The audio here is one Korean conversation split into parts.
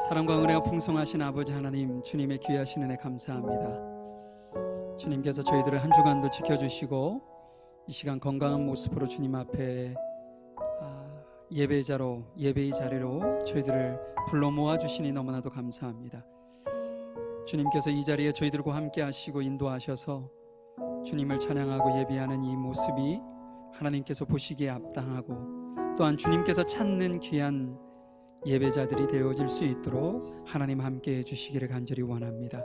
사랑과 은혜가 풍성하신 아버지 하나님, 주님의 귀하신 은혜 감사합니다. 주님께서 저희들을 한 주간도 지켜주시고 이 시간 건강한 모습으로 주님 앞에 예배의 자리로 저희들을 불러 모아주시니 너무나도 감사합니다. 주님께서 이 자리에 저희들과 함께 하시고 인도하셔서 주님을 찬양하고 예배하는 이 모습이 하나님께서 보시기에 합당하고 또한 주님께서 찾는 귀한 예배자들이 되어질 수 있도록 하나님 함께 해주시기를 간절히 원합니다.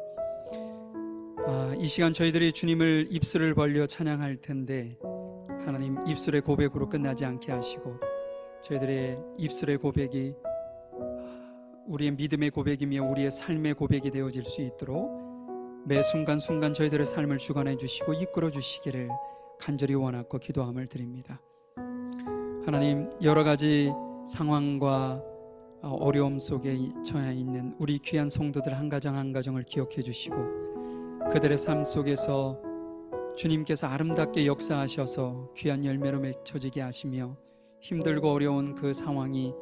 이 시간 저희들이 주님을 입술을 벌려 찬양할 텐데 하나님 입술의 고백으로 끝나지 않게 하시고 저희들의 입술의 고백이 우리의 믿음의 고백이며 우리의 삶의 고백이 되어질 수 있도록 매 순간순간 저희들의 삶을 주관해 주시고 이끌어 주시기를 간절히 원하고 기도함을 드립니다. 하나님, 여러 가지 상황과 어려움 속에 처해 있는 우리 귀한 성도들 한 가정 한 가정을 기억해 주시고 그들의 삶 속에서 주님께서 아름답게 역사하셔서 귀한 열매로 맺혀지게 하시며 힘들고 어려운 그 상황이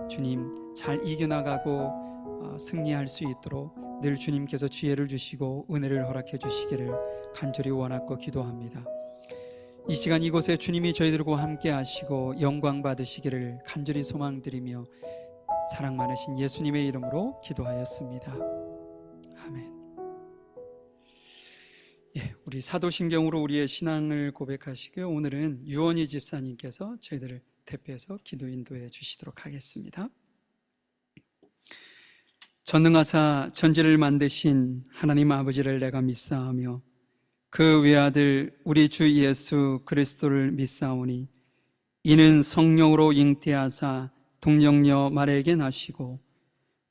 주님 잘 이겨나가고 승리할 수 있도록 늘 주님께서 지혜를 주시고 은혜를 허락해 주시기를 간절히 원하고 기도합니다. 이 시간 이곳에 주님이 저희들과 함께 하시고 영광 받으시기를 간절히 소망드리며 사랑 많으신 예수님의 이름으로 기도하였습니다. 아멘. 우리 사도신경으로 우리의 신앙을 고백하시고요. 오늘은 유원희 집사님께서 저희들을 대표해서 기도 인도해 주시도록 하겠습니다. 전능하사 천지를 만드신 하나님 아버지를 내가 믿사오며 그 외아들 우리 주 예수 그리스도를 믿사오니 이는 성령으로 잉태하사 동정녀 마리아에게 나시고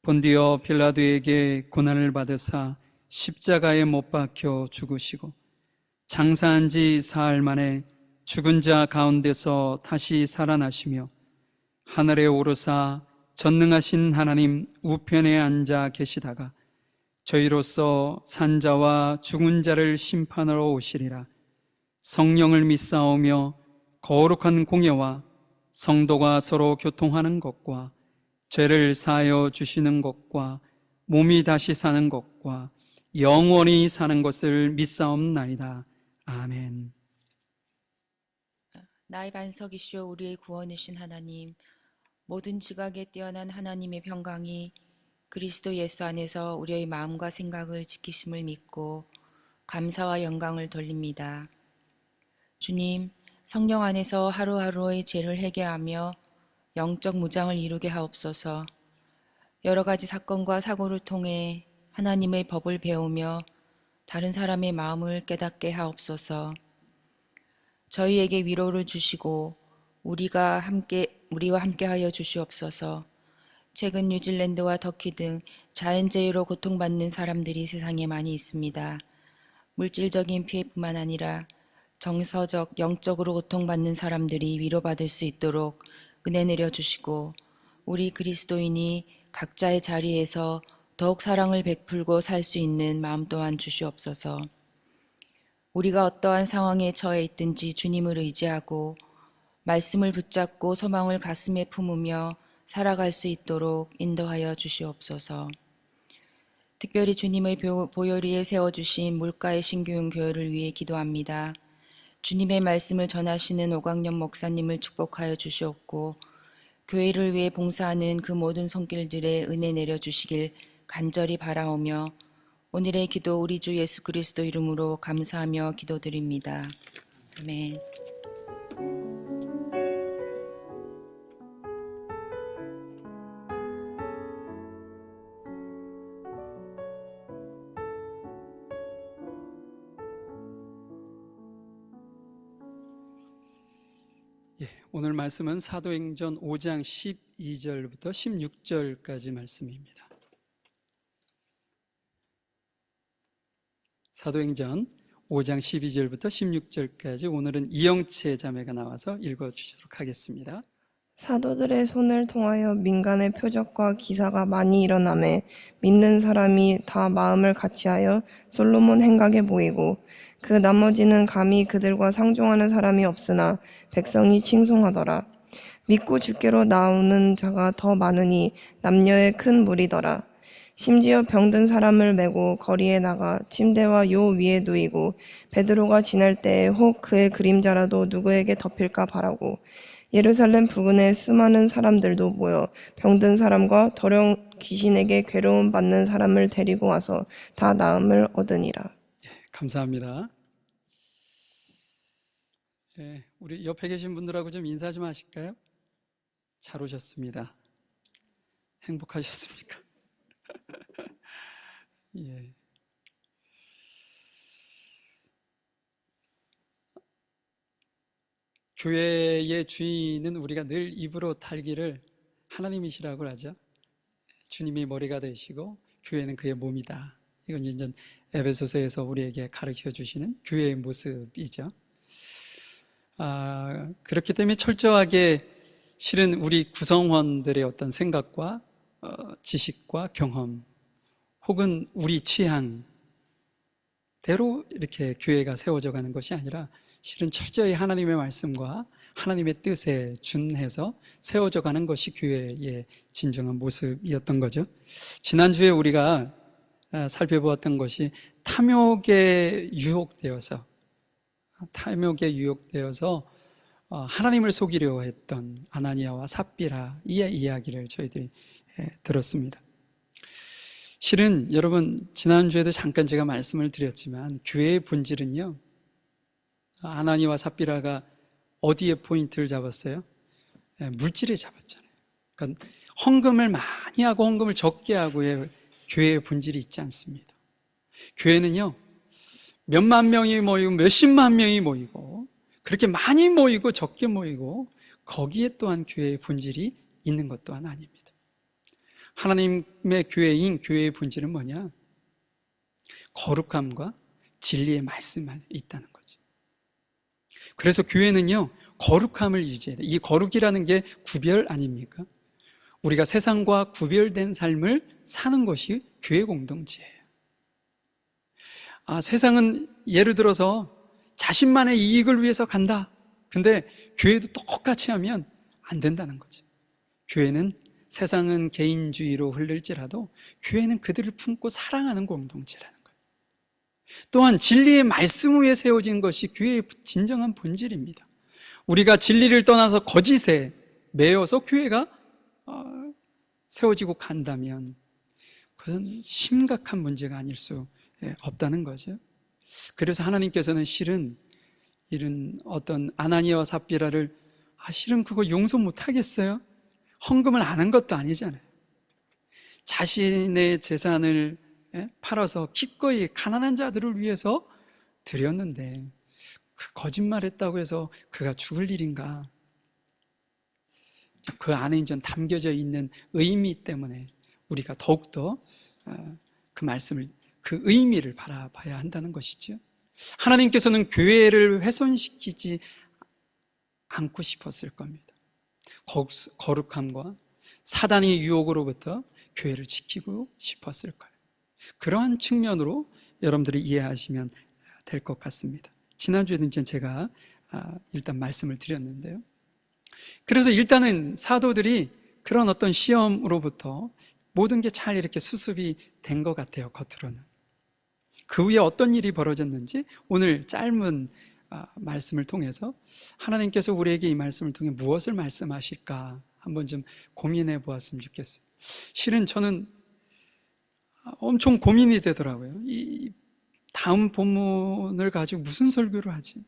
본디오 빌라도에게 고난을 받으사 십자가에 못 박혀 죽으시고 장사한 지 사흘 만에 죽은 자 가운데서 다시 살아나시며 하늘에 오르사 전능하신 하나님 우편에 앉아 계시다가 저희로서 산자와 죽은 자를 심판하러 오시리라. 성령을 믿사오며 거룩한 공예와 성도가 서로 교통하는 것과 죄를 사하여 주시는 것과 몸이 다시 사는 것과 영원히 사는 것을 믿사옵나이다. 아멘. 나의 반석이시오 우리의 구원이신 하나님, 모든 지각에 뛰어난 하나님의 평강이 그리스도 예수 안에서 우리의 마음과 생각을 지키심을 믿고 감사와 영광을 돌립니다. 주님, 성령 안에서 하루하루의 죄를 회개하며 영적 무장을 이루게 하옵소서. 여러 가지 사건과 사고를 통해 하나님의 법을 배우며 다른 사람의 마음을 깨닫게 하옵소서. 저희에게 위로를 주시고 우리와 함께 하여 주시옵소서. 최근 뉴질랜드와 터키 등 자연재해로 고통받는 사람들이 세상에 많이 있습니다. 물질적인 피해뿐만 아니라 정서적, 영적으로 고통받는 사람들이 위로받을 수 있도록 은혜 내려주시고 우리 그리스도인이 각자의 자리에서 더욱 사랑을 베풀고 살 수 있는 마음 또한 주시옵소서. 우리가 어떠한 상황에 처해 있든지 주님을 의지하고 말씀을 붙잡고 소망을 가슴에 품으며 살아갈 수 있도록 인도하여 주시옵소서. 특별히 주님의 보혈 위에 세워주신 물가의 신교훈 교회를 위해 기도합니다. 주님의 말씀을 전하시는 오광년 목사님을 축복하여 주시옵고 교회를 위해 봉사하는 그 모든 손길들에 은혜 내려주시길 간절히 바라오며 오늘의 기도 우리 주 예수 그리스도 이름으로 감사하며 기도드립니다. 아멘. 오늘 말씀은 사도행전 5장 12절부터 16절까지 말씀입니다. 사도행전 5장 12절부터 16절까지 오늘은 이영채 자매가 나와서 읽어주시도록 하겠습니다. 사도들의 손을 통하여 민간의 표적과 기사가 많이 일어나매 믿는 사람이 다 마음을 같이하여 솔로몬 행각에 모이고 그 나머지는 감히 그들과 상종하는 사람이 없으나 백성이 칭송하더라. 믿고 주께로 나오는 자가 더 많으니 남녀의 큰 무리더라. 심지어 병든 사람을 메고 거리에 나가 침대와 요 위에 누이고 베드로가 지날 때에 혹 그의 그림자라도 누구에게 덮일까 바라고 예루살렘 부근에 수많은 사람들도 모여 병든 사람과 더러운 귀신에게 괴로움 받는 사람을 데리고 와서 다 나음을 얻으니라. 감사합니다. 우리 옆에 계신 분들하고 좀 인사 좀 하실까요? 잘 오셨습니다. 행복하셨습니까? 예. 교회의 주인은 우리가 늘 입으로 탈기를 하나님이시라고 하죠. 주님이 머리가 되시고 교회는 그의 몸이다. 이건 이제 에베소서에서 우리에게 가르쳐 주시는 교회의 모습이죠. 그렇기 때문에 철저하게 실은 우리 구성원들의 어떤 생각과 지식과 경험 혹은 우리 취향대로 이렇게 교회가 세워져 가는 것이 아니라 실은 철저히 하나님의 말씀과 하나님의 뜻에 준해서 세워져 가는 것이 교회의 진정한 모습이었던 거죠. 지난주에 우리가 살펴보았던 것이 탐욕에 유혹되어서 하나님을 속이려 했던 아나니아와 삽비라 이 이야기를 저희들이 들었습니다. 실은 여러분 지난주에도 잠깐 제가 말씀을 드렸지만 교회의 본질은요, 아나니아와 삽비라가 어디에 포인트를 잡았어요? 물질에 잡았잖아요. 그러니까 헌금을 많이 하고 헌금을 적게 하고의 교회의 본질이 있지 않습니다. 교회는요, 몇만 명이 모이고 몇십만 명이 모이고 그렇게 많이 모이고 적게 모이고 거기에 또한 교회의 본질이 있는 것 또한 아닙니다. 하나님의 교회인 교회의 본질은 뭐냐? 거룩함과 진리의 말씀 안에 있다는 거죠. 그래서 교회는요, 거룩함을 유지해야 돼요. 이 거룩이라는 게 구별 아닙니까? 우리가 세상과 구별된 삶을 사는 것이 교회 공동체예요. 세상은 예를 들어서 자신만의 이익을 위해서 간다. 근데 교회도 똑같이 하면 안 된다는 거죠. 교회는 세상은 개인주의로 흘릴지라도 교회는 그들을 품고 사랑하는 공동체라는 거예요. 또한 진리의 말씀 위에 세워진 것이 교회의 진정한 본질입니다. 우리가 진리를 떠나서 거짓에 매여서 교회가 세워지고 간다면 그것은 심각한 문제가 아닐 수 없다는 거죠. 그래서 하나님께서는 실은 이런 어떤 아나니아와 삽비라를 실은 그거 용서 못 하겠어요? 헌금을 안 한 것도 아니잖아요. 자신의 재산을 팔아서 기꺼이 가난한 자들을 위해서 드렸는데 그 거짓말했다고 해서 그가 죽을 일인가? 그 안에 이제 담겨져 있는 의미 때문에 우리가 더욱더 그 말씀을, 그 의미를 바라봐야 한다는 것이죠. 하나님께서는 교회를 훼손시키지 않고 싶었을 겁니다. 거룩함과 사단의 유혹으로부터 교회를 지키고 싶었을 거예요. 그러한 측면으로 여러분들이 이해하시면 될 것 같습니다. 지난주에는 제가 일단 말씀을 드렸는데요. 그래서 일단은 사도들이 그런 어떤 시험으로부터 모든 게 잘 이렇게 수습이 된 것 같아요, 겉으로는. 그 후에 어떤 일이 벌어졌는지 오늘 짧은 말씀을 통해서 하나님께서 우리에게 이 말씀을 통해 무엇을 말씀하실까 한번 좀 고민해 보았으면 좋겠어요. 실은 저는 엄청 고민이 되더라고요. 이 다음 본문을 가지고 무슨 설교를 하지?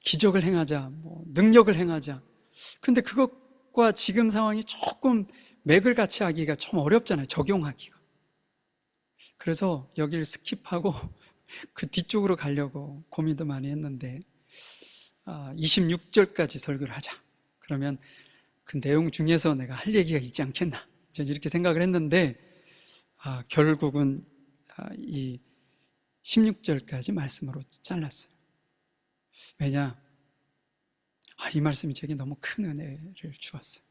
기적을 행하자, 능력을 행하자. 근데 그것과 지금 상황이 조금 맥을 같이 하기가 좀 어렵잖아요, 적용하기가. 그래서 여기를 스킵하고 그 뒤쪽으로 가려고 고민도 많이 했는데 26절까지 설교를 하자. 그러면 그 내용 중에서 내가 할 얘기가 있지 않겠나, 저는 이렇게 생각을 했는데 결국은 이 16절까지 말씀으로 잘랐어요. 왜냐? 이 말씀이 제게 너무 큰 은혜를 주었어요.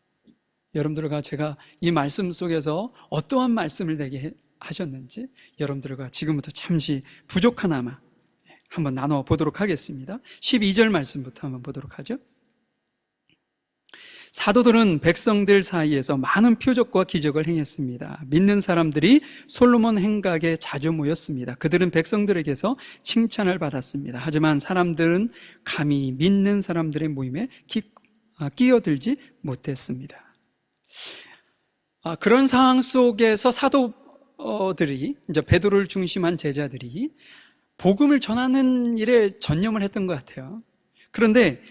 여러분들과 제가 이 말씀 속에서 어떠한 말씀을 내게 하셨는지 여러분들과 지금부터 잠시 부족하나마 한번 나눠 보도록 하겠습니다. 12절 말씀부터 한번 보도록 하죠. 사도들은 백성들 사이에서 많은 표적과 기적을 행했습니다. 믿는 사람들이 솔로몬 행각에 자주 모였습니다. 그들은 백성들에게서 칭찬을 받았습니다. 하지만 사람들은 감히 믿는 사람들의 모임에 끼어들지 못했습니다. 그런 상황 속에서 사도들이, 이제 베드로를 중심한 제자들이 복음을 전하는 일에 전념을 했던 것 같아요. 그런데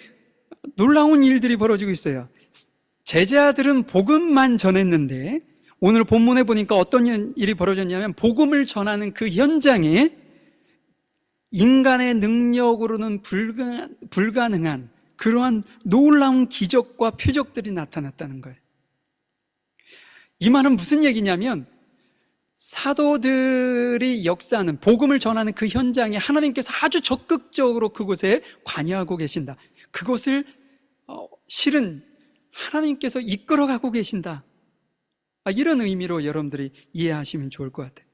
놀라운 일들이 벌어지고 있어요. 제자들은 복음만 전했는데 오늘 본문에 보니까 어떤 일이 벌어졌냐면, 복음을 전하는 그 현장에 인간의 능력으로는 불가능한 그러한 놀라운 기적과 표적들이 나타났다는 거예요. 이 말은 무슨 얘기냐면, 사도들이 역사하는, 복음을 전하는 그 현장에 하나님께서 아주 적극적으로 그곳에 관여하고 계신다. 그것을 실은 하나님께서 이끌어가고 계신다. 이런 의미로 여러분들이 이해하시면 좋을 것 같아요.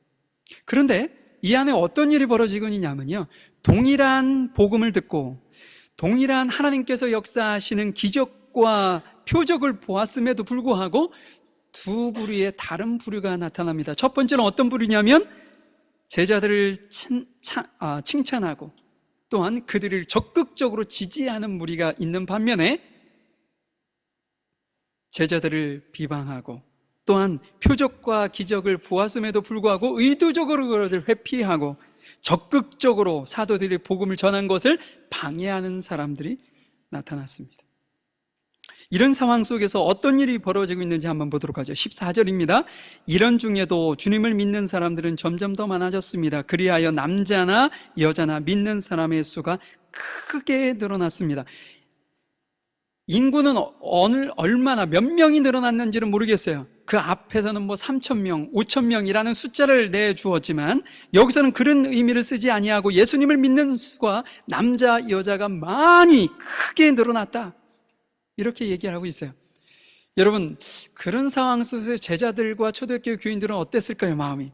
그런데 이 안에 어떤 일이 벌어지고 있냐면요, 동일한 복음을 듣고 동일한 하나님께서 역사하시는 기적과 표적을 보았음에도 불구하고 두 부류의 다른 부류가 나타납니다. 첫 번째는 어떤 부류냐면, 제자들을 칭찬하고 또한 그들을 적극적으로 지지하는 무리가 있는 반면에, 제자들을 비방하고 또한 표적과 기적을 보았음에도 불구하고 의도적으로 그것을 회피하고 적극적으로 사도들이 복음을 전한 것을 방해하는 사람들이 나타났습니다. 이런 상황 속에서 어떤 일이 벌어지고 있는지 한번 보도록 하죠. 14절입니다. 이런 중에도 주님을 믿는 사람들은 점점 더 많아졌습니다. 그리하여 남자나 여자나 믿는 사람의 수가 크게 늘어났습니다. 인구는 얼마나 몇 명이 늘어났는지는 모르겠어요. 그 앞에서는 3,000명, 5,000명이라는 숫자를 내주었지만 여기서는 그런 의미를 쓰지 아니하고 예수님을 믿는 수가 남자, 여자가 많이 크게 늘어났다, 이렇게 얘기를 하고 있어요. 여러분, 그런 상황 속에서 제자들과 초대교회 교인들은 어땠을까요? 마음이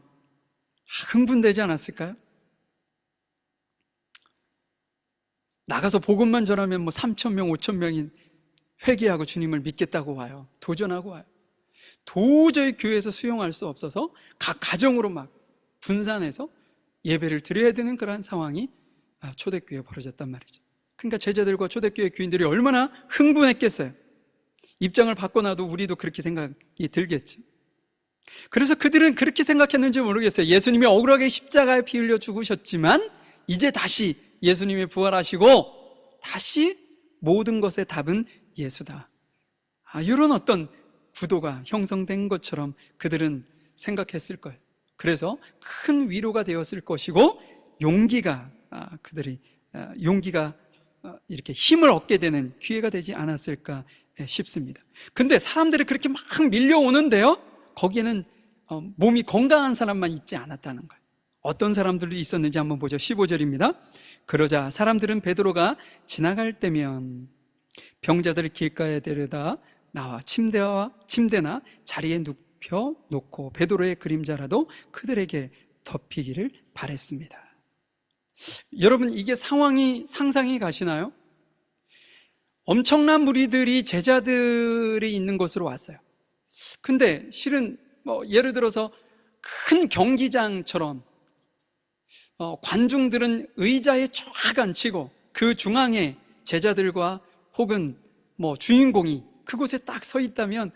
흥분되지 않았을까요? 나가서 복음만 전하면 3,000명, 5,000명이 회개하고 주님을 믿겠다고 와요. 도전하고 와요. 도저히 교회에서 수용할 수 없어서 각 가정으로 막 분산해서 예배를 드려야 되는 그러한 상황이 초대교회에 벌어졌단 말이죠. 그러니까 제자들과 초대교회 교인들이 얼마나 흥분했겠어요. 입장을 바꿔놔도 우리도 그렇게 생각이 들겠죠. 그래서 그들은 그렇게 생각했는지 모르겠어요. 예수님이 억울하게 십자가에 피 흘려 죽으셨지만 이제 다시 예수님이 부활하시고 다시 모든 것의 답은 예수다, 이런 어떤 구도가 형성된 것처럼 그들은 생각했을 거예요. 그래서 큰 위로가 되었을 것이고 용기가 이렇게 힘을 얻게 되는 기회가 되지 않았을까 싶습니다. 근데 사람들이 그렇게 막 밀려오는데요, 거기에는 몸이 건강한 사람만 있지 않았다는 거예요. 어떤 사람들도 있었는지 한번 보죠. 15절입니다. 그러자 사람들은 베드로가 지나갈 때면 병자들을 길가에 데려다 나와 침대나 자리에 눕혀 놓고 베드로의 그림자라도 그들에게 덮이기를 바랬습니다. 여러분, 이게 상상이 가시나요? 엄청난 무리들이 제자들이 있는 곳으로 왔어요. 근데 실은 예를 들어서 큰 경기장처럼 관중들은 의자에 쫙 앉히고 그 중앙에 제자들과 혹은 주인공이 그곳에 딱 서 있다면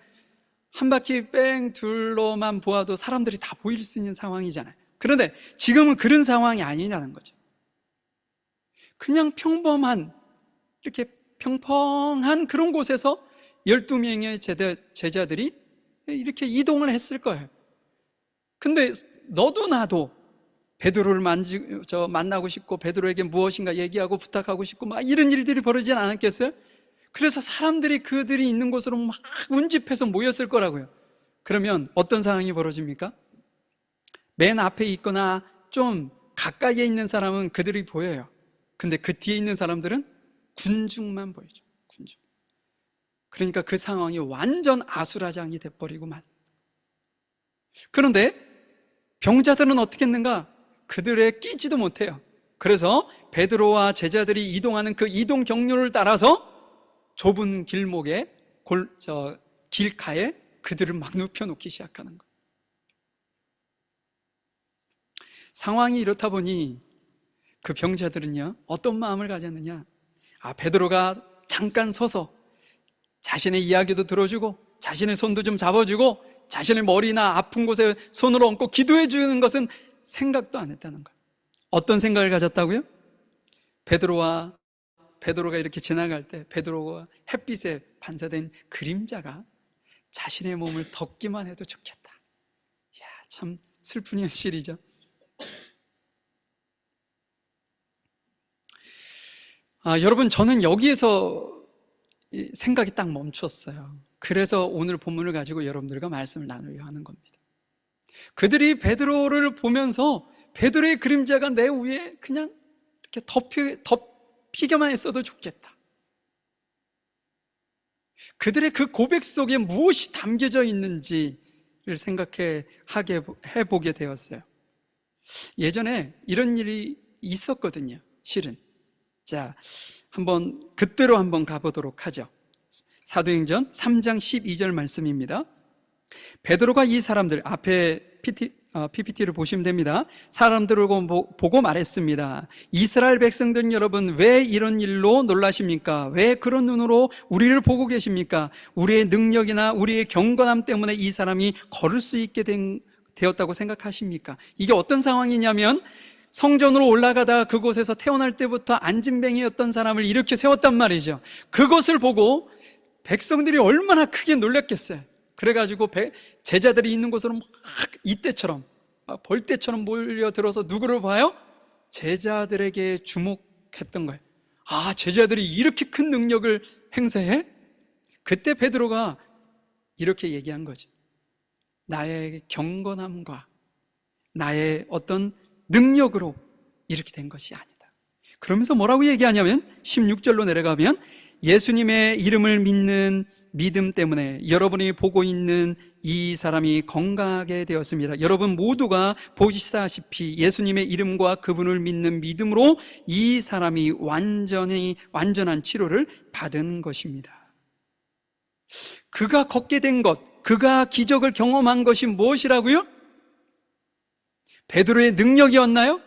한 바퀴 뺑 둘러만 보아도 사람들이 다 보일 수 있는 상황이잖아요. 그런데 지금은 그런 상황이 아니라는 거죠. 그냥 이렇게 평평한 그런 곳에서 12명의 제자들이 이렇게 이동을 했을 거예요. 근데 너도 나도 베드로를 만나고 싶고 베드로에게 무엇인가 얘기하고 부탁하고 싶고 막 이런 일들이 벌어지지 않았겠어요? 그래서 사람들이 그들이 있는 곳으로 막 운집해서 모였을 거라고요. 그러면 어떤 상황이 벌어집니까? 맨 앞에 있거나 좀 가까이에 있는 사람은 그들이 보여요. 근데 그 뒤에 있는 사람들은 군중만 보이죠. 군중. 그러니까 그 상황이 완전 아수라장이 돼버리고 만. 그런데 병자들은 어떻게 했는가? 그들에 끼지도 못해요. 그래서 베드로와 제자들이 이동하는 그 이동 경로를 따라서 좁은 길목에 길가에 그들을 막 눕혀놓기 시작하는 거예요. 상황이 이렇다 보니 그 병자들은요, 어떤 마음을 가졌느냐? 베드로가 잠깐 서서 자신의 이야기도 들어주고 자신의 손도 좀 잡아주고 자신의 머리나 아픈 곳에 손을 얹고 기도해 주는 것은 생각도 안 했다는 거예요. 어떤 생각을 가졌다고요? 베드로가 이렇게 지나갈 때 베드로가 햇빛에 반사된 그림자가 자신의 몸을 덮기만 해도 좋겠다. 이야, 참 슬픈 현실이죠. 여러분, 저는 여기에서 생각이 딱 멈췄어요. 그래서 오늘 본문을 가지고 여러분들과 말씀을 나누려 하는 겁니다. 그들이 베드로를 보면서 베드로의 그림자가 내 위에 그냥 이렇게 덮이게만 했어도 좋겠다. 그들의 그 고백 속에 무엇이 담겨져 있는지를 해보게 되었어요. 예전에 이런 일이 있었거든요, 실은. 자, 그때로 한번 가보도록 하죠. 사도행전 3장 12절 말씀입니다. 베드로가 이 사람들, 앞에 PPT를 보시면 됩니다. 사람들을 보고 말했습니다. 이스라엘 백성들 여러분, 왜 이런 일로 놀라십니까? 왜 그런 눈으로 우리를 보고 계십니까? 우리의 능력이나 우리의 경건함 때문에 이 사람이 걸을 수 있게 되었다고 생각하십니까? 이게 어떤 상황이냐면, 성전으로 올라가다가 그곳에서 태어날 때부터 안진뱅이였던 사람을 일으켜 세웠단 말이죠. 그것을 보고 백성들이 얼마나 크게 놀랐겠어요. 그래가지고 제자들이 있는 곳으로 막 이때처럼 벌떼처럼 몰려들어서 누구를 봐요? 제자들에게 주목했던 거예요. 제자들이 이렇게 큰 능력을 행사해? 그때 베드로가 이렇게 얘기한 거죠. 나의 경건함과 나의 어떤 능력으로 이렇게 된 것이 아니다. 그러면서 뭐라고 얘기하냐면 16절로 내려가면, 예수님의 이름을 믿는 믿음 때문에 여러분이 보고 있는 이 사람이 건강하게 되었습니다. 여러분 모두가 보시다시피 예수님의 이름과 그분을 믿는 믿음으로 이 사람이 완전한 치료를 받은 것입니다. 그가 걷게 된 것, 그가 기적을 경험한 것이 무엇이라고요? 베드로의 능력이었나요?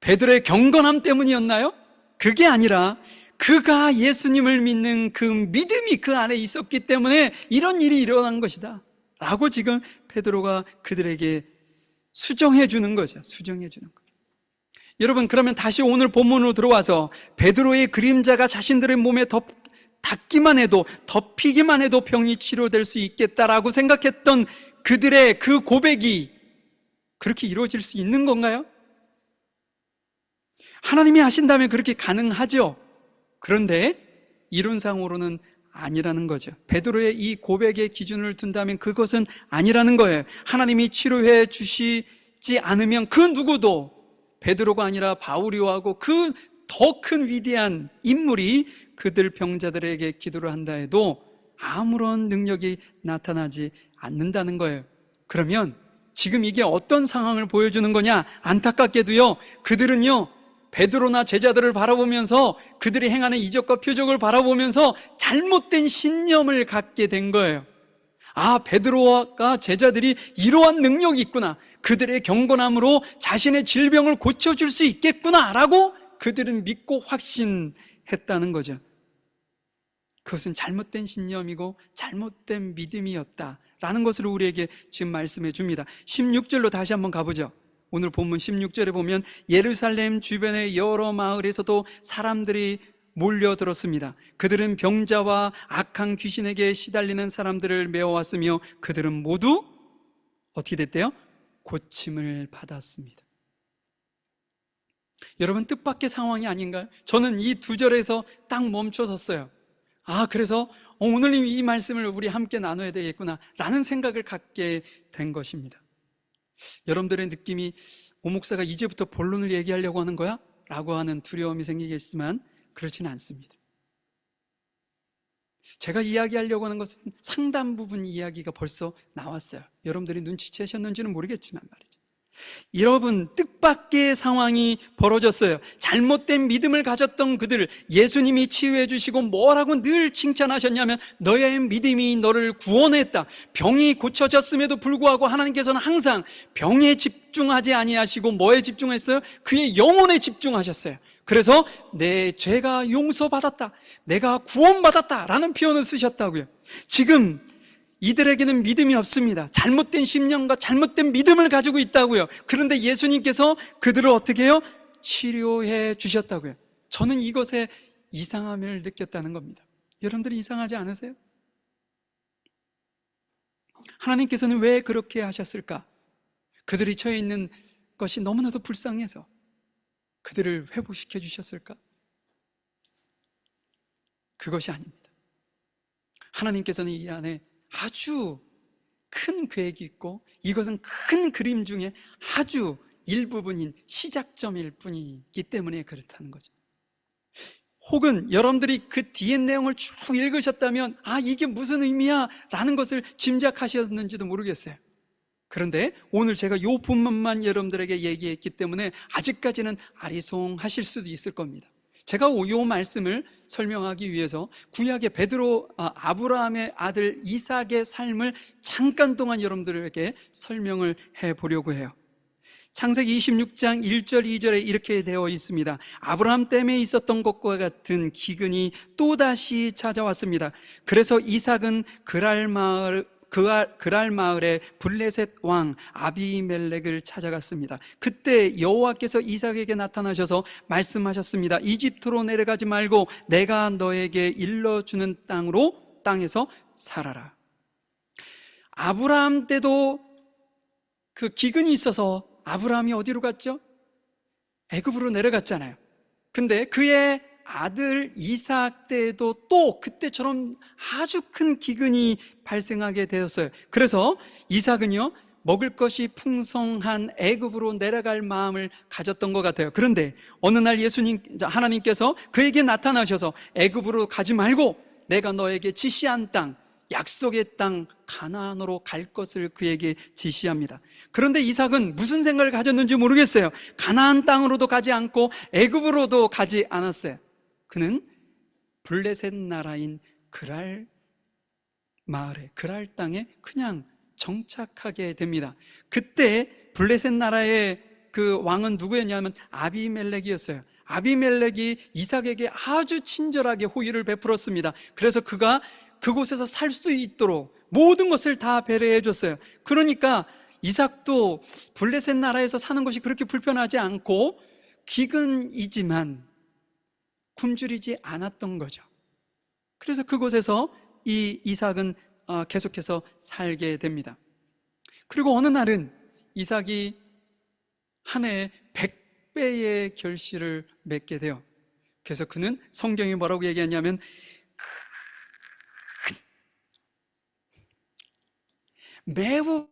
베드로의 경건함 때문이었나요? 그게 아니라 그가 예수님을 믿는 그 믿음이 그 안에 있었기 때문에 이런 일이 일어난 것이다 라고 지금 베드로가 그들에게 수정해 주는 거죠. 수정해 주는 거죠. 여러분, 그러면 다시 오늘 본문으로 들어와서 베드로의 그림자가 자신들의 몸에 닿기만 해도, 덮이기만 해도 병이 치료될 수 있겠다라고 생각했던 그들의 그 고백이 그렇게 이루어질 수 있는 건가요? 하나님이 하신다면 그렇게 가능하죠. 그런데 이론상으로는 아니라는 거죠. 베드로의 이 고백의 기준을 둔다면 그것은 아니라는 거예요. 하나님이 치료해 주시지 않으면 그 누구도 베드로가 아니라 바울이오하고 그 더 큰 위대한 인물이 그들 병자들에게 기도를 한다 해도 아무런 능력이 나타나지 않는다는 거예요. 그러면 지금 이게 어떤 상황을 보여주는 거냐? 안타깝게도요, 그들은요 베드로나 제자들을 바라보면서, 그들이 행하는 이적과 표적을 바라보면서 잘못된 신념을 갖게 된 거예요. 베드로와 제자들이 이러한 능력이 있구나, 그들의 경건함으로 자신의 질병을 고쳐줄 수 있겠구나 라고 그들은 믿고 확신했다는 거죠. 그것은 잘못된 신념이고 잘못된 믿음이었다라는 것을 우리에게 지금 말씀해 줍니다. 16절로 다시 한번 가보죠. 오늘 본문 16절에 보면, 예루살렘 주변의 여러 마을에서도 사람들이 몰려들었습니다. 그들은 병자와 악한 귀신에게 시달리는 사람들을 메워왔으며 그들은 모두 어떻게 됐대요? 고침을 받았습니다. 여러분, 뜻밖의 상황이 아닌가요? 저는 이 두 절에서 딱 멈춰섰어요. 그래서 오늘 이 말씀을 우리 함께 나눠야 되겠구나 라는 생각을 갖게 된 것입니다. 여러분들의 느낌이, 오 목사가 이제부터 본론을 얘기하려고 하는 거야? 라고 하는 두려움이 생기겠지만 그렇지는 않습니다. 제가 이야기하려고 하는 것은 상당 부분 이야기가 벌써 나왔어요. 여러분들이 눈치채셨는지는 모르겠지만 말이죠. 여러분, 뜻밖의 상황이 벌어졌어요. 잘못된 믿음을 가졌던 그들, 예수님이 치유해 주시고 뭐라고 늘 칭찬하셨냐면 너의 믿음이 너를 구원했다. 병이 고쳐졌음에도 불구하고 하나님께서는 항상 병에 집중하지 아니하시고 뭐에 집중했어요? 그의 영혼에 집중하셨어요. 그래서 내 죄가 용서받았다, 내가 구원받았다 라는 표현을 쓰셨다고요. 지금 이들에게는 믿음이 없습니다. 잘못된 신념과 잘못된 믿음을 가지고 있다고요. 그런데 예수님께서 그들을 어떻게 해요? 치료해 주셨다고요. 저는 이것에 이상함을 느꼈다는 겁니다. 여러분들이 이상하지 않으세요? 하나님께서는 왜 그렇게 하셨을까? 그들이 처해 있는 것이 너무나도 불쌍해서 그들을 회복시켜 주셨을까? 그것이 아닙니다. 하나님께서는 이 안에 아주 큰 계획이 있고 이것은 큰 그림 중에 아주 일부분인 시작점일 뿐이기 때문에 그렇다는 거죠. 혹은 여러분들이 그 뒤의 내용을 쭉 읽으셨다면 이게 무슨 의미야? 라는 것을 짐작하셨는지도 모르겠어요. 그런데 오늘 제가 이 부분만 여러분들에게 얘기했기 때문에 아직까지는 아리송하실 수도 있을 겁니다. 제가 이 말씀을 설명하기 위해서 구약의 아브라함의 아들 이삭의 삶을 잠깐 동안 여러분들에게 설명을 해보려고 해요. 창세기 26장 1절 2절에 이렇게 되어 있습니다. 아브라함 때문에 있었던 것과 같은 기근이 또다시 찾아왔습니다. 그래서 이삭은 그랄 마을의 블레셋 왕 아비멜렉을 찾아갔습니다. 그때 여호와께서 이삭에게 나타나셔서 말씀하셨습니다. 이집트로 내려가지 말고 내가 너에게 일러주는 땅에서 살아라. 아브라함 때도 그 기근이 있어서 아브라함이 어디로 갔죠? 애굽으로 내려갔잖아요. 근데 그의 아들 이삭 때에도 또 그때처럼 아주 큰 기근이 발생하게 되었어요. 그래서 이삭은요, 먹을 것이 풍성한 애굽으로 내려갈 마음을 가졌던 것 같아요. 그런데 어느 날 하나님께서 그에게 나타나셔서 애굽으로 가지 말고 내가 너에게 지시한 땅, 약속의 땅 가나안으로 갈 것을 그에게 지시합니다. 그런데 이삭은 무슨 생각을 가졌는지 모르겠어요. 가나안 땅으로도 가지 않고 애굽으로도 가지 않았어요. 그는 블레셋 나라인 그랄 마을에, 그랄 땅에 그냥 정착하게 됩니다. 그때 블레셋 나라의 그 왕은 누구였냐면 아비멜렉이었어요. 아비멜렉이 이삭에게 아주 친절하게 호의를 베풀었습니다. 그래서 그가 그곳에서 살 수 있도록 모든 것을 다 배려해 줬어요. 그러니까 이삭도 블레셋 나라에서 사는 것이 그렇게 불편하지 않고 기근이지만 굶주리지 않았던 거죠. 그래서 그곳에서 이 이삭은 계속해서 살게 됩니다. 그리고 어느 날은 이삭이 한 해에 100배의 결실을 맺게 돼요. 그래서 그는 성경이 뭐라고 얘기하냐면 매우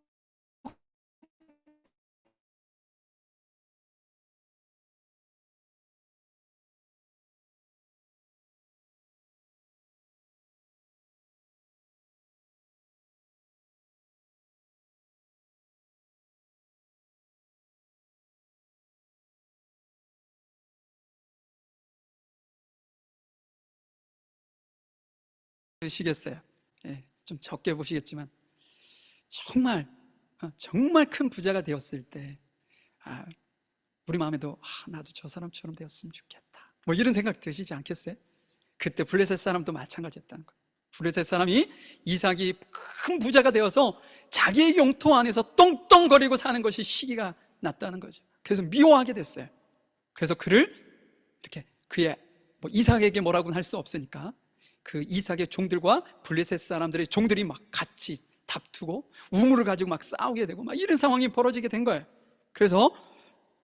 시겠어요. 좀 적게 보시겠지만 정말 큰 부자가 되었을 때 우리 마음에도 나도 저 사람처럼 되었으면 좋겠다, 뭐 이런 생각 드시지 않겠어요? 그때 블레셋 사람도 마찬가지였다는 거예요. 블레셋 사람이 이삭이 큰 부자가 되어서 자기의 영토 안에서 떵떵거리고 사는 것이 시기가 났다는 거죠. 그래서 미워하게 됐어요. 그래서 그를 이렇게 그의 이삭에게 뭐라고는 할 수 없으니까 그 이삭의 종들과 블레셋 사람들의 종들이 막 같이 다투고 우물을 가지고 막 싸우게 되고 막 이런 상황이 벌어지게 된 거예요. 그래서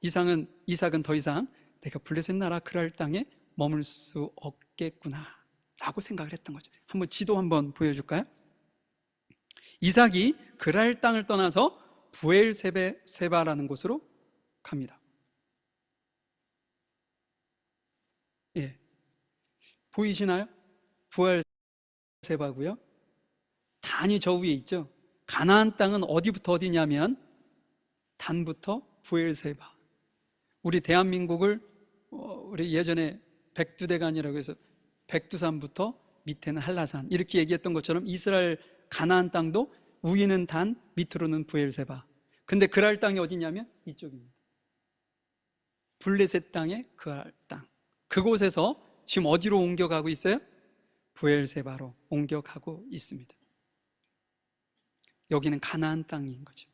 이삭은 더 이상 내가 블레셋 나라 그랄 땅에 머물 수 없겠구나 라고 생각을 했던 거죠. 한번 지도 한번 보여줄까요? 이삭이 그랄 땅을 떠나서 부엘세바라는 곳으로 갑니다. 보이시나요? 부엘세바고요. 단이 저 위에 있죠. 가나안 땅은 어디부터 어디냐면 단부터 부엘세바. 우리 대한민국을 우리 예전에 백두대간이라고 해서 백두산부터 밑에는 한라산 이렇게 얘기했던 것처럼 이스라엘 가나안 땅도 위에는 단, 밑으로는 부엘세바. 근데 그랄 땅이 어디냐면 이쪽입니다. 블레셋 땅의 그랄 땅. 그곳에서 지금 어디로 옮겨가고 있어요? 부엘세바로 옮겨가고 있습니다. 여기는 가나안 땅인 거죠.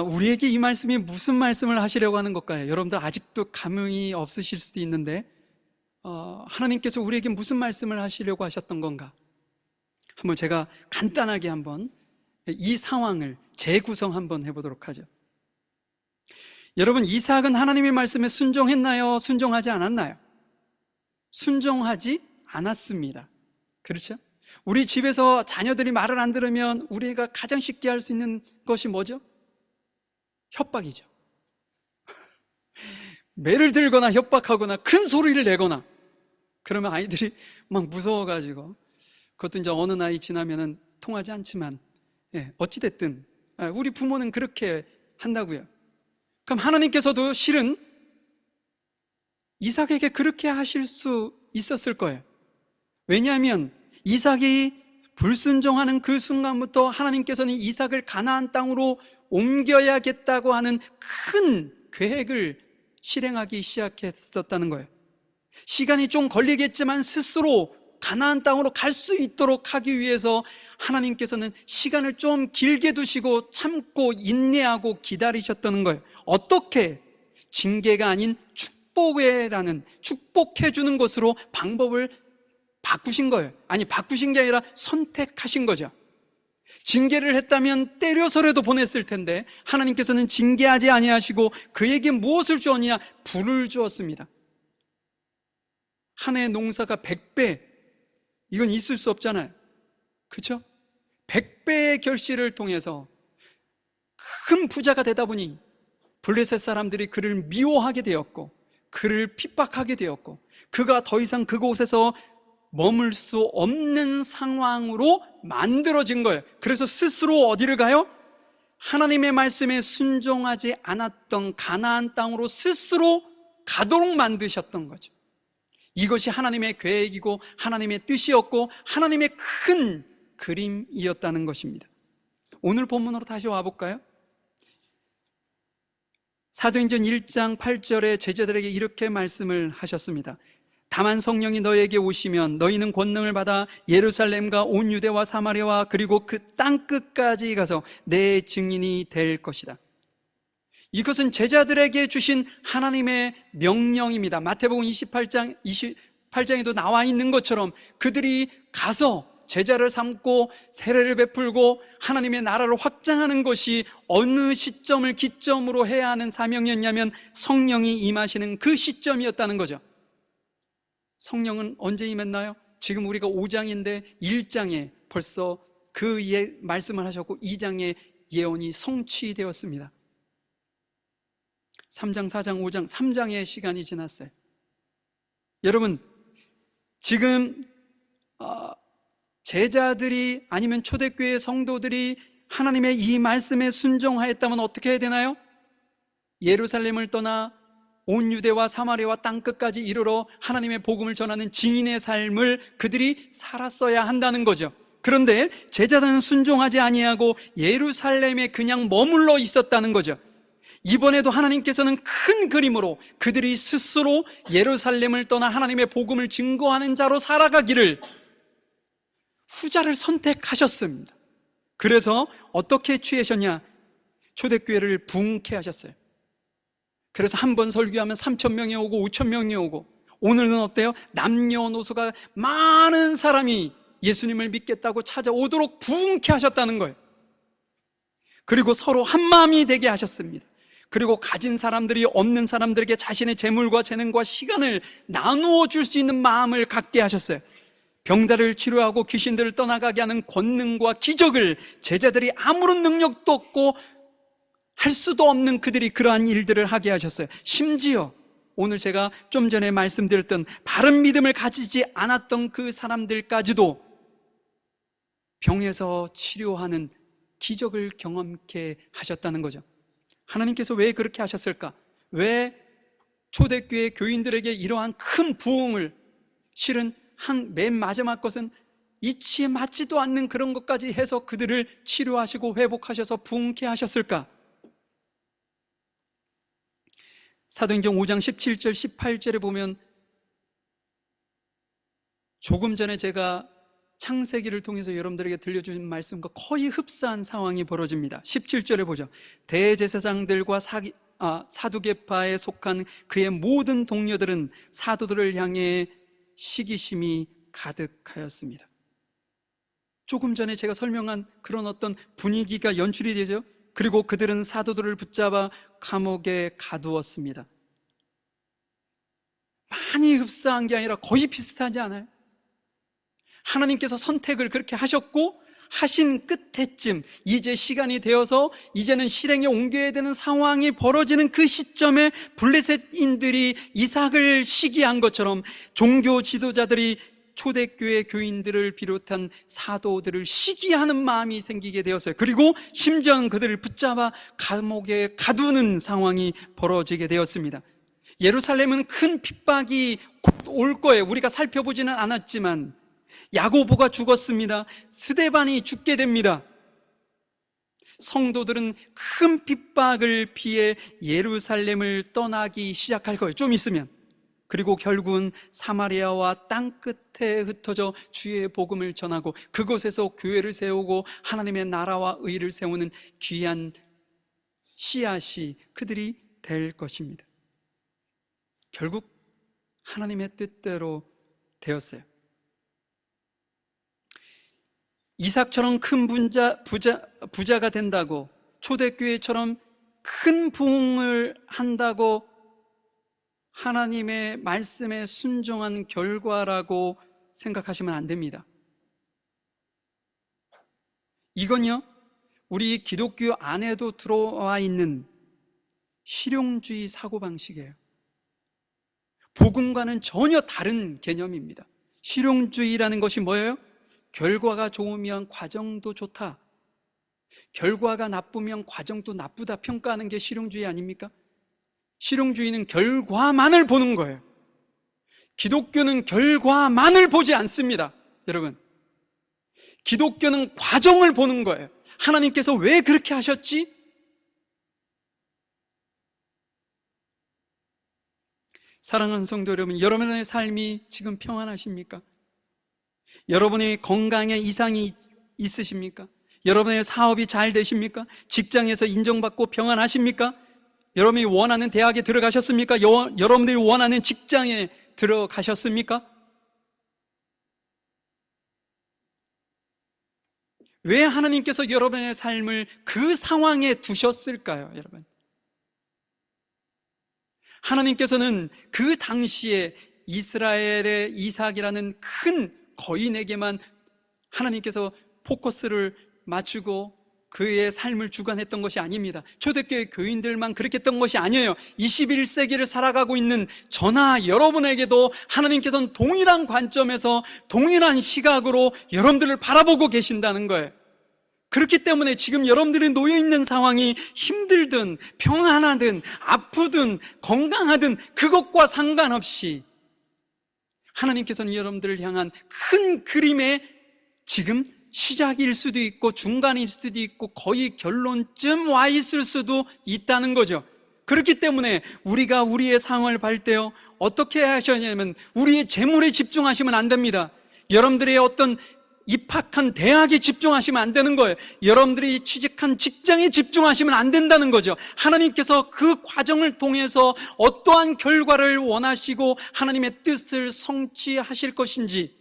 우리에게 이 말씀이 무슨 말씀을 하시려고 하는 걸까요? 여러분들 아직도 감흥이 없으실 수도 있는데 하나님께서 우리에게 무슨 말씀을 하시려고 하셨던 건가? 한번 제가 간단하게 한번 이 상황을 재구성 한번 해보도록 하죠. 여러분, 이삭은 하나님의 말씀에 순종했나요? 순종하지 않았나요? 순종하지 않았습니다. 그렇죠? 우리 집에서 자녀들이 말을 안 들으면 우리가 가장 쉽게 할 수 있는 것이 뭐죠? 협박이죠. 매를 들거나 협박하거나 큰 소리를 내거나, 그러면 아이들이 막 무서워가지고, 그것도 이제 어느 나이 지나면은 통하지 않지만, 어찌됐든 우리 부모는 그렇게 한다고요. 그럼 하나님께서도 실은 이삭에게 그렇게 하실 수 있었을 거예요. 왜냐하면 이삭이 불순종하는 그 순간부터 하나님께서는 이삭을 가나안 땅으로 옮겨야겠다고 하는 큰 계획을 실행하기 시작했었다는 거예요. 시간이 좀 걸리겠지만 스스로 가나안 땅으로 갈 수 있도록 하기 위해서 하나님께서는 시간을 좀 길게 두시고 참고 인내하고 기다리셨다는 거예요. 어떻게? 징계가 아닌 축복이라는, 축복해 주는 것으로 방법을 바꾸신 거예요. 아니, 바꾸신 게 아니라 선택하신 거죠. 징계를 했다면 때려서라도 보냈을 텐데 하나님께서는 징계하지 아니하시고 그에게 무엇을 주었냐? 불을 주었습니다. 한 해의 농사가 100배, 이건 있을 수 없잖아요. 그렇죠? 100배의 결실을 통해서 큰 부자가 되다 보니 블레셋 사람들이 그를 미워하게 되었고 그를 핍박하게 되었고 그가 더 이상 그곳에서 머물 수 없는 상황으로 만들어진 거예요. 그래서 스스로 어디를 가요? 하나님의 말씀에 순종하지 않았던 가나안 땅으로 스스로 가도록 만드셨던 거죠. 이것이 하나님의 계획이고 하나님의 뜻이었고 하나님의 큰 그림이었다는 것입니다. 오늘 본문으로 다시 와볼까요? 사도행전 1장 8절에 제자들에게 이렇게 말씀을 하셨습니다. 다만 성령이 너에게 오시면 너희는 권능을 받아 예루살렘과 온 유대와 사마리아와 그리고 그 땅끝까지 가서 내 증인이 될 것이다. 이것은 제자들에게 주신 하나님의 명령입니다. 마태복음 28장에도 나와 있는 것처럼 그들이 가서 제자를 삼고 세례를 베풀고 하나님의 나라를 확장하는 것이 어느 시점을 기점으로 해야 하는 사명이었냐면 성령이 임하시는 그 시점이었다는 거죠. 성령은 언제 임했나요? 지금 우리가 5장인데 1장에 벌써 그 말씀을 하셨고 2장의 예언이 성취되었습니다. 3장, 4장, 5장, 3장의 시간이 지났어요. 여러분, 지금 제자들이 아니면 초대교회 성도들이 하나님의 이 말씀에 순종하였다면 어떻게 해야 되나요? 예루살렘을 떠나 온 유대와 사마리아와 땅끝까지 이르러 하나님의 복음을 전하는 증인의 삶을 그들이 살았어야 한다는 거죠. 그런데 제자들은 순종하지 아니하고 예루살렘에 그냥 머물러 있었다는 거죠. 이번에도 하나님께서는 큰 그림으로 그들이 스스로 예루살렘을 떠나 하나님의 복음을 증거하는 자로 살아가기를 후자를 선택하셨습니다. 그래서 어떻게 취하셨냐? 초대교회를 부흥케 하셨어요. 그래서 한 번 설교하면 3,000명이 오고 5,000명이 오고, 오늘은 어때요? 남녀노소가 많은 사람이 예수님을 믿겠다고 찾아오도록 부흥케 하셨다는 거예요. 그리고 서로 한마음이 되게 하셨습니다. 그리고 가진 사람들이 없는 사람들에게 자신의 재물과 재능과 시간을 나누어 줄 수 있는 마음을 갖게 하셨어요. 병자를 치료하고 귀신들을 떠나가게 하는 권능과 기적을 제자들이 아무런 능력도 없고 할 수도 없는 그들이 그러한 일들을 하게 하셨어요. 심지어 오늘 제가 좀 전에 말씀드렸던 바른 믿음을 가지지 않았던 그 사람들까지도 병에서 치료하는 기적을 경험케 하셨다는 거죠. 하나님께서 왜 그렇게 하셨을까? 왜 초대교회 교인들에게 이러한 큰 부흥을, 실은 맨 마지막 것은 이치에 맞지도 않는 그런 것까지 해서 그들을 치료하시고 회복하셔서 부흥케 하셨을까? 사도행전 5장 17절 18절에 보면, 조금 전에 제가 창세기를 통해서 여러분들에게 들려준 말씀과 거의 흡사한 상황이 벌어집니다. 17절에 보죠. 대제사장들과 사두개파에 속한 그의 모든 동료들은 사도들을 향해 시기심이 가득하였습니다. 조금 전에 제가 설명한 그런 어떤 분위기가 연출이 되죠. 그리고 그들은 사도들을 붙잡아 감옥에 가두었습니다. 많이 흡사한 게 아니라 거의 비슷하지 않아요? 하나님께서 선택을 그렇게 하셨고, 하신 끝에쯤 이제 시간이 되어서 이제는 실행에 옮겨야 되는 상황이 벌어지는 그 시점에 블레셋인들이 이삭을 시기한 것처럼 종교 지도자들이 초대교회 교인들을 비롯한 사도들을 시기하는 마음이 생기게 되었어요. 그리고 심지어는 그들을 붙잡아 감옥에 가두는 상황이 벌어지게 되었습니다. 예루살렘은 큰 핍박이 곧 올 거예요. 우리가 살펴보지는 않았지만 야고보가 죽었습니다. 스데반이 죽게 됩니다. 성도들은 큰 핍박을 피해 예루살렘을 떠나기 시작할 거예요. 좀 있으면. 그리고 결국은 사마리아와 땅끝에 흩어져 주의 복음을 전하고 그곳에서 교회를 세우고 하나님의 나라와 의를 세우는 귀한 씨앗이 그들이 될 것입니다. 결국 하나님의 뜻대로 되었어요. 이삭처럼 큰 부자가 된다고, 초대교회처럼 큰 부흥을 한다고 하나님의 말씀에 순종한 결과라고 생각하시면 안 됩니다. 이건요, 우리 기독교 안에도 들어와 있는 실용주의 사고방식이에요. 복음과는 전혀 다른 개념입니다. 실용주의라는 것이 뭐예요? 결과가 좋으면 과정도 좋다, 결과가 나쁘면 과정도 나쁘다 평가하는 게 실용주의 아닙니까? 실용주의는 결과만을 보는 거예요. 기독교는 결과만을 보지 않습니다. 여러분, 기독교는 과정을 보는 거예요. 하나님께서 왜 그렇게 하셨지? 사랑하는 성도 여러분, 여러분의 삶이 지금 평안하십니까? 여러분의 건강에 이상이 있으십니까? 여러분의 사업이 잘 되십니까? 직장에서 인정받고 평안하십니까? 여러분이 원하는 대학에 들어가셨습니까? 여러분들이 원하는 직장에 들어가셨습니까? 왜 하나님께서 여러분의 삶을 그 상황에 두셨을까요, 여러분? 하나님께서는 그 당시에 이스라엘의 이삭이라는 큰 거인에게만 하나님께서 포커스를 맞추고 그의 삶을 주관했던 것이 아닙니다. 초대교회 교인들만 그렇게 했던 것이 아니에요. 21세기를 살아가고 있는 저나 여러분에게도 하나님께서는 동일한 관점에서 동일한 시각으로 여러분들을 바라보고 계신다는 거예요. 그렇기 때문에 지금 여러분들이 놓여있는 상황이 힘들든 평안하든 아프든 건강하든 그것과 상관없이 하나님께서는 여러분들을 향한 큰 그림의 지금 시작일 수도 있고 중간일 수도 있고 거의 결론쯤 와 있을 수도 있다는 거죠. 그렇기 때문에 우리가 우리의 상황을 볼 때요, 어떻게 하셔야냐면 우리의 재물에 집중하시면 안 됩니다. 여러분들의 어떤 입학한 대학에 집중하시면 안 되는 거예요. 여러분들이 취직한 직장에 집중하시면 안 된다는 거죠. 하나님께서 그 과정을 통해서 어떠한 결과를 원하시고 하나님의 뜻을 성취하실 것인지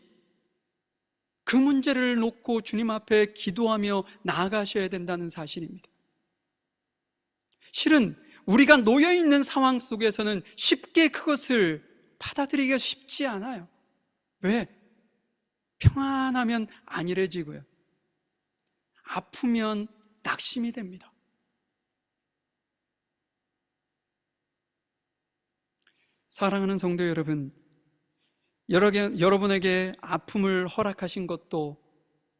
그 문제를 놓고 주님 앞에 기도하며 나아가셔야 된다는 사실입니다. 실은 우리가 놓여있는 상황 속에서는 쉽게 그것을 받아들이기가 쉽지 않아요. 왜? 평안하면 안일해지고요, 아프면 낙심이 됩니다. 사랑하는 성도 여러분, 여러분에게 아픔을 허락하신 것도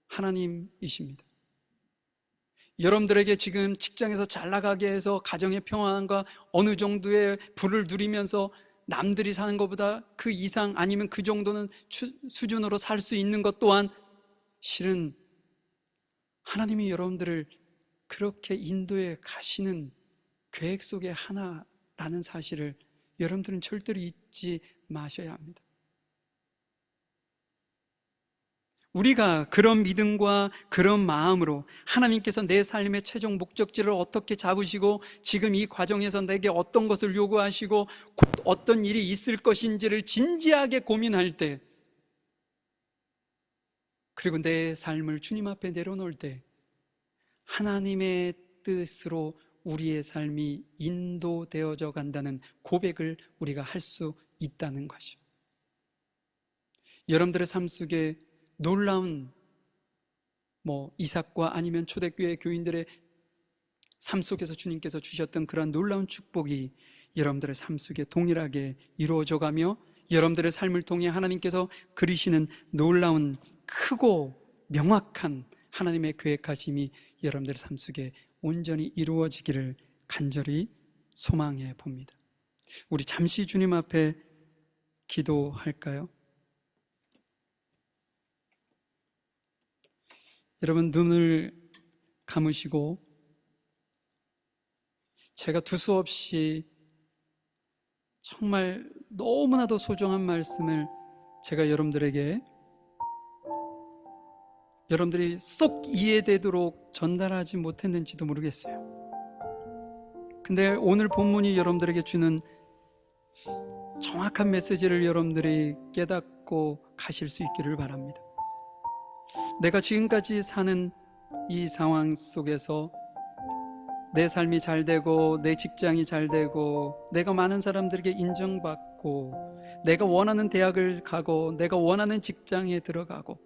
하나님이십니다. 여러분들에게 지금 직장에서 잘 나가게 해서 가정의 평안과 어느 정도의 부를 누리면서 남들이 사는 것보다 그 이상 아니면 그 정도는 수준으로 살 수 있는 것 또한 실은 하나님이 여러분들을 그렇게 인도해 가시는 계획 속의 하나라는 사실을 여러분들은 절대로 잊지 마셔야 합니다. 우리가 그런 믿음과 그런 마음으로 하나님께서 내 삶의 최종 목적지를 어떻게 잡으시고 지금 이 과정에서 내게 어떤 것을 요구하시고 곧 어떤 일이 있을 것인지를 진지하게 고민할 때, 그리고 내 삶을 주님 앞에 내려놓을 때 하나님의 뜻으로 우리의 삶이 인도되어져 간다는 고백을 우리가 할 수 있다는 것이죠. 여러분들의 삶 속에 놀라운 이삭과 아니면 초대교회 교인들의 삶 속에서 주님께서 주셨던 그런 놀라운 축복이 여러분들의 삶 속에 동일하게 이루어져 가며 여러분들의 삶을 통해 하나님께서 그리시는 놀라운 크고 명확한 하나님의 계획하심이 여러분들의 삶 속에 온전히 이루어지기를 간절히 소망해 봅니다. 우리 잠시 주님 앞에 기도할까요? 여러분 눈을 감으시고, 제가 두서없이 정말 너무나도 소중한 말씀을 제가 여러분들에게 여러분들이 쏙 이해되도록 전달하지 못했는지도 모르겠어요. 근데 오늘 본문이 여러분들에게 주는 정확한 메시지를 여러분들이 깨닫고 가실 수 있기를 바랍니다. 내가 지금까지 사는 이 상황 속에서 내 삶이 잘 되고 내 직장이 잘 되고 내가 많은 사람들에게 인정받고 내가 원하는 대학을 가고 내가 원하는 직장에 들어가고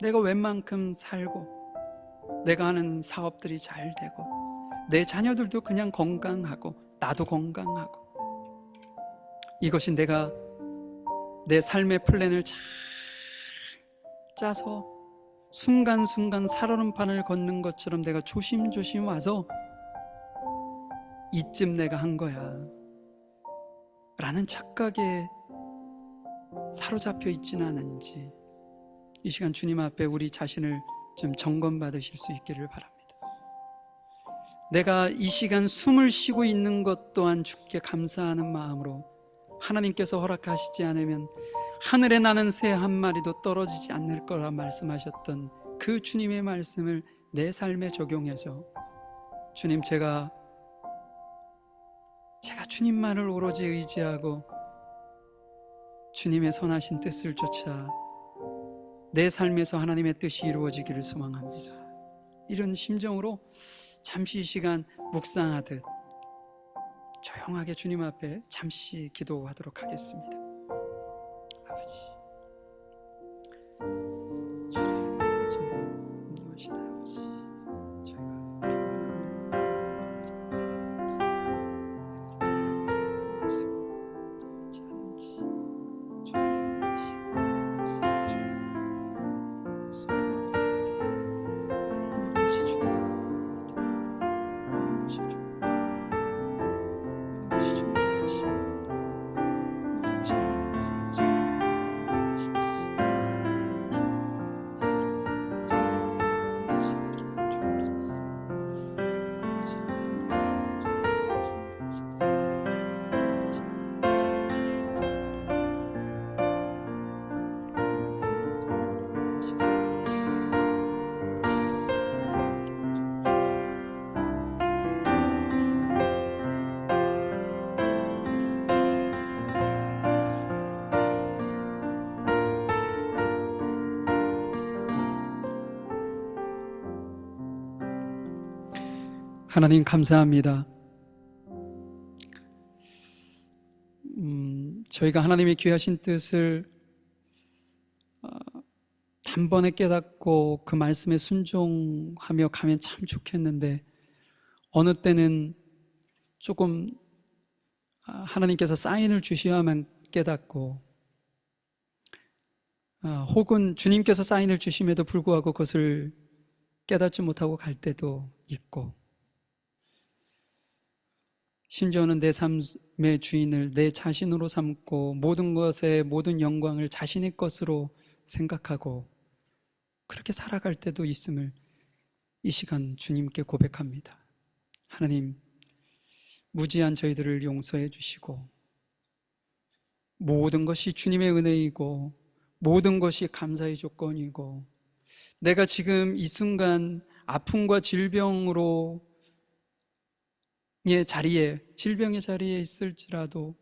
내가 웬만큼 살고 내가 하는 사업들이 잘 되고 내 자녀들도 그냥 건강하고 나도 건강하고, 이것이 내가 내 삶의 플랜을 잘 짜서 순간순간 살얼음판을 걷는 것처럼 내가 조심조심 와서 이쯤 내가 한 거야 라는 착각에 사로잡혀 있지는 않은지 이 시간 주님 앞에 우리 자신을 좀 점검받으실 수 있기를 바랍니다. 내가 이 시간 숨을 쉬고 있는 것 또한 주께 감사하는 마음으로, 하나님께서 허락하시지 않으면 하늘에 나는 새 한 마리도 떨어지지 않을 거라 말씀하셨던 그 주님의 말씀을 내 삶에 적용해서, 주님, 제가 주님만을 오로지 의지하고 주님의 선하신 뜻을 쫓아 내 삶에서 하나님의 뜻이 이루어지기를 소망합니다. 이런 심정으로 잠시 이 시간 묵상하듯 조용하게 주님 앞에 잠시 기도하도록 하겠습니다. 아버지, 주님, 저희들 인도하시는 아버지, 저희가 있지 않은지 주님 하나님 감사합니다. 저희가 하나님의 귀하신 뜻을 단번에 깨닫고 그 말씀에 순종하며 가면 참 좋겠는데, 어느 때는 조금 하나님께서 사인을 주셔야만 깨닫고, 혹은 주님께서 사인을 주심에도 불구하고 그것을 깨닫지 못하고 갈 때도 있고, 심지어는 내 삶의 주인을 내 자신으로 삼고 모든 것의 모든 영광을 자신의 것으로 생각하고 그렇게 살아갈 때도 있음을 이 시간 주님께 고백합니다. 하나님, 무지한 저희들을 용서해 주시고 모든 것이 주님의 은혜이고 모든 것이 감사의 조건이고, 내가 지금 이 순간 아픔과 질병의 자리에 있을지라도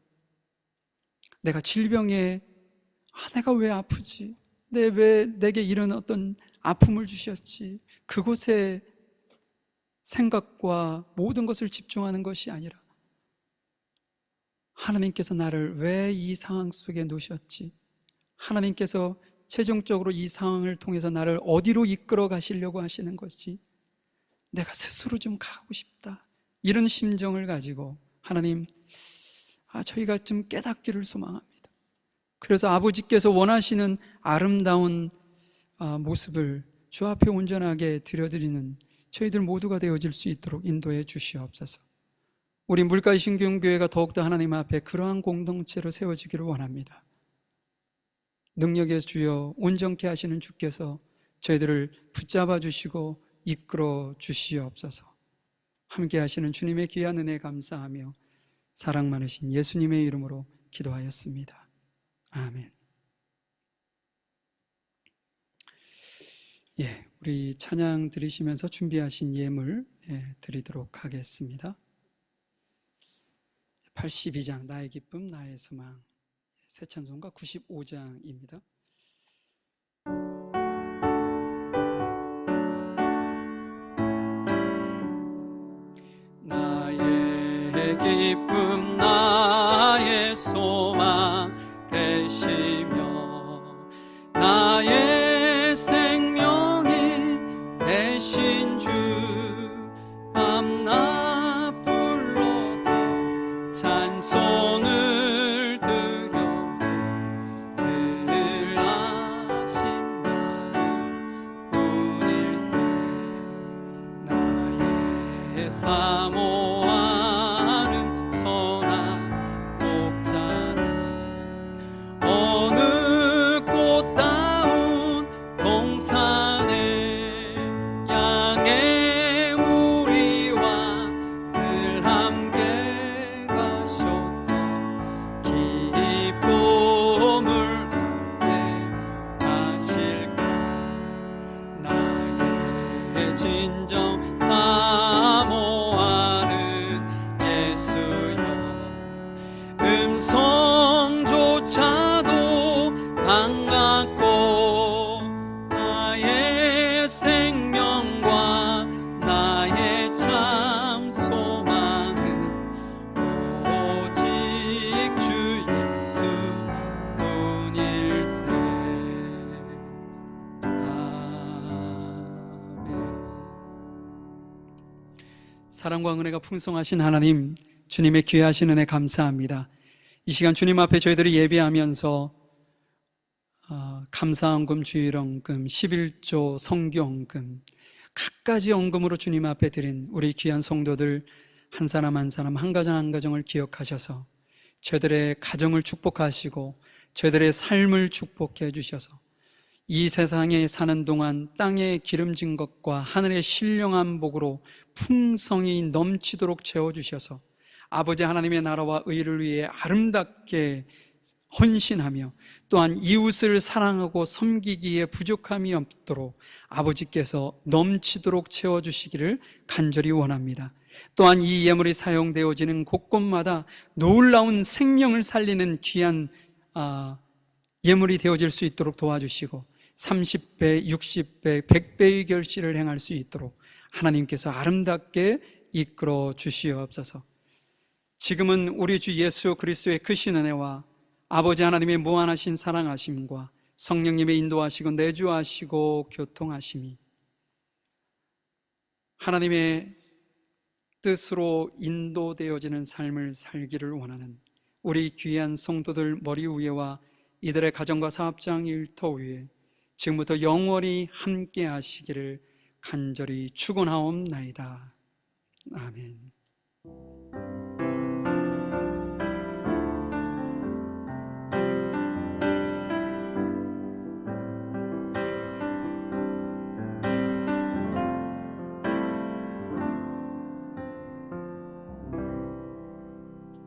내가 질병에 내가 왜 아프지? 왜 내게 이런 어떤 아픔을 주셨지? 그곳에 생각과 모든 것을 집중하는 것이 아니라 하나님께서 나를 왜 이 상황 속에 놓으셨지? 하나님께서 최종적으로 이 상황을 통해서 나를 어디로 이끌어 가시려고 하시는 것이 내가 스스로 좀 가고 싶다, 이런 심정을 가지고 하나님, 저희가 좀 깨닫기를 소망합니다. 그래서 아버지께서 원하시는 아름다운 모습을 주 앞에 온전하게 드려드리는 저희들 모두가 되어질 수 있도록 인도해 주시옵소서. 우리 물가의 신경교회가 더욱더 하나님 앞에 그러한 공동체로 세워지기를 원합니다. 능력의 주여, 온전케 하시는 주께서 저희들을 붙잡아 주시고 이끌어 주시옵소서. 함께 하시는 주님의 귀한 은혜 감사하며 사랑 많으신 예수님의 이름으로 기도하였습니다. 아멘. 우리 찬양 들으시면서 준비하신 예물 드리도록 하겠습니다. 82장 나의 기쁨 나의 소망, 새 찬송가 95장입니다. 나의 기쁨 나의 소망 되시며 나의 생명이 되신 주, 밤낮 불러서 찬송을 드려도 늘 하신 마음 뿐일세. 나의 사모하는 선한 목자는 어느 꽃다운 동산에 양의 무리와 늘 함께 가셔서 기쁨을 함께 하실까. 나의 진정 사모하는 예수여, 음성조차도 반갑고 나의 생명과 나의 참 소망은 오직 주 예수 뿐일세. 아멘. 사랑과 은혜가 풍성하신 하나님, 주님의 귀하신 은혜 감사합니다. 이 시간 주님 앞에 저희들이 예배하면서 감사헌금, 주일헌금, 11조, 성교헌금, 갖가지 헌금으로 주님 앞에 드린 우리 귀한 성도들 한 사람 한 사람, 한 가정 한 가정을 기억하셔서 저희들의 가정을 축복하시고 저희들의 삶을 축복해 주셔서 이 세상에 사는 동안 땅에 기름진 것과 하늘의 신령한 복으로 풍성이 넘치도록 채워주셔서 아버지 하나님의 나라와 의를 위해 아름답게 헌신하며 또한 이웃을 사랑하고 섬기기에 부족함이 없도록 아버지께서 넘치도록 채워주시기를 간절히 원합니다. 또한 이 예물이 사용되어지는 곳곳마다 놀라운 생명을 살리는 귀한 예물이 되어질 수 있도록 도와주시고 30배, 60배, 100배의 결실을 행할 수 있도록 하나님께서 아름답게 이끌어 주시옵소서. 지금은 우리 주 예수 그리스도의 크신 은혜와 아버지 하나님의 무한하신 사랑하심과 성령님의 인도하시고 내주하시고 교통하심이 하나님의 뜻으로 인도되어지는 삶을 살기를 원하는 우리 귀한 성도들 머리 위에와 이들의 가정과 사업장 일터 위에 지금부터 영원히 함께 하시기를 간절히 축원하옵나이다. 아멘.